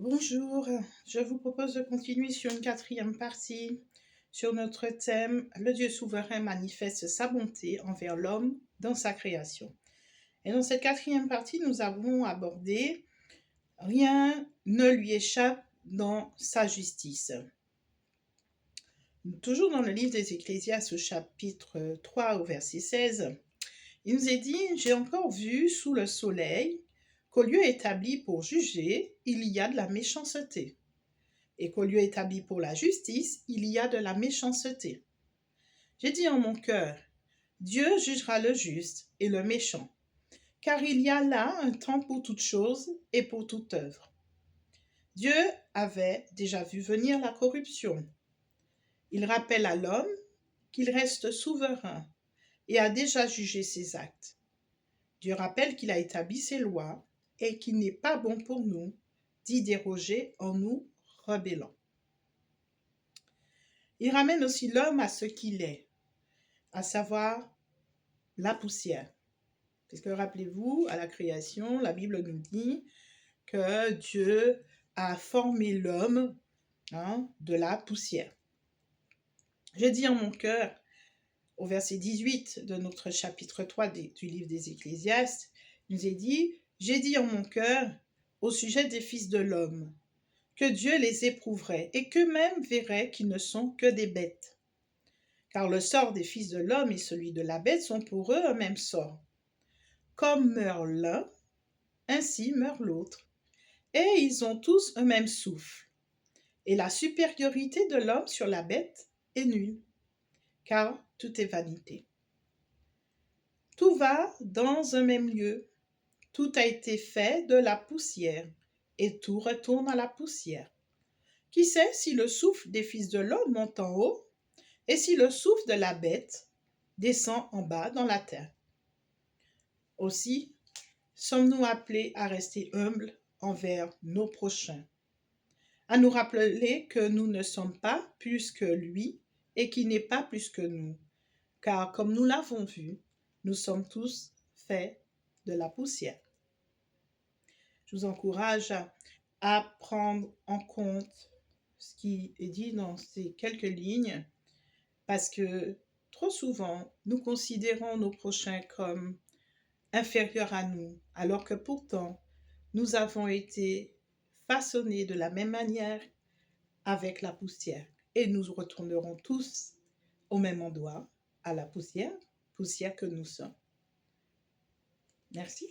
Bonjour, je vous propose de continuer sur une quatrième partie sur notre thème « Le Dieu souverain manifeste sa bonté envers l'homme dans sa création ». Et dans cette quatrième partie, nous avons abordé « Rien ne lui échappe dans sa justice ». Toujours dans le livre des Ecclésiastes, au chapitre 3, au verset 16, il nous est dit « J'ai encore vu sous le soleil qu'au lieu établi pour juger, il y a de la méchanceté. Et qu'au lieu établi pour la justice, il y a de la méchanceté. J'ai dit en mon cœur, Dieu jugera le juste et le méchant, car il y a là un temps pour toute chose et pour toute œuvre. Dieu avait déjà vu venir la corruption. Il rappelle à l'homme qu'il reste souverain et a déjà jugé ses actes. Dieu rappelle qu'il a établi ses lois et qu'il n'est pas bon pour nous d'y déroger en nous rebellant. Il ramène aussi l'homme à ce qu'il est, à savoir la poussière. Parce que rappelez-vous, à la création, la Bible nous dit que Dieu a formé l'homme de la poussière. Je dis en mon cœur, au verset 18 de notre chapitre 3 du livre des Ecclésiastes, il nous est dit, j'ai dit en mon cœur au sujet des fils de l'homme, que Dieu les éprouverait et qu'eux-mêmes verraient qu'ils ne sont que des bêtes. Car le sort des fils de l'homme et celui de la bête sont pour eux un même sort. Comme meurt l'un, ainsi meurt l'autre. Et ils ont tous un même souffle. Et la supériorité de l'homme sur la bête est nulle, car tout est vanité. Tout va dans un même lieu. Tout a été fait de la poussière, et tout retourne à la poussière. Qui sait si le souffle des fils de l'homme monte en haut, et si le souffle de la bête descend en bas dans la terre? Aussi, sommes-nous appelés à rester humbles envers nos prochains, à nous rappeler que nous ne sommes pas plus que lui et qu'il n'est pas plus que nous, car comme nous l'avons vu, nous sommes tous faits de la poussière. Je vous encourage à prendre en compte ce qui est dit dans ces quelques lignes, parce que trop souvent, nous considérons nos prochains comme inférieurs à nous, alors que pourtant, nous avons été façonnés de la même manière avec la poussière. Et nous retournerons tous au même endroit, à la poussière, poussière que nous sommes. Merci.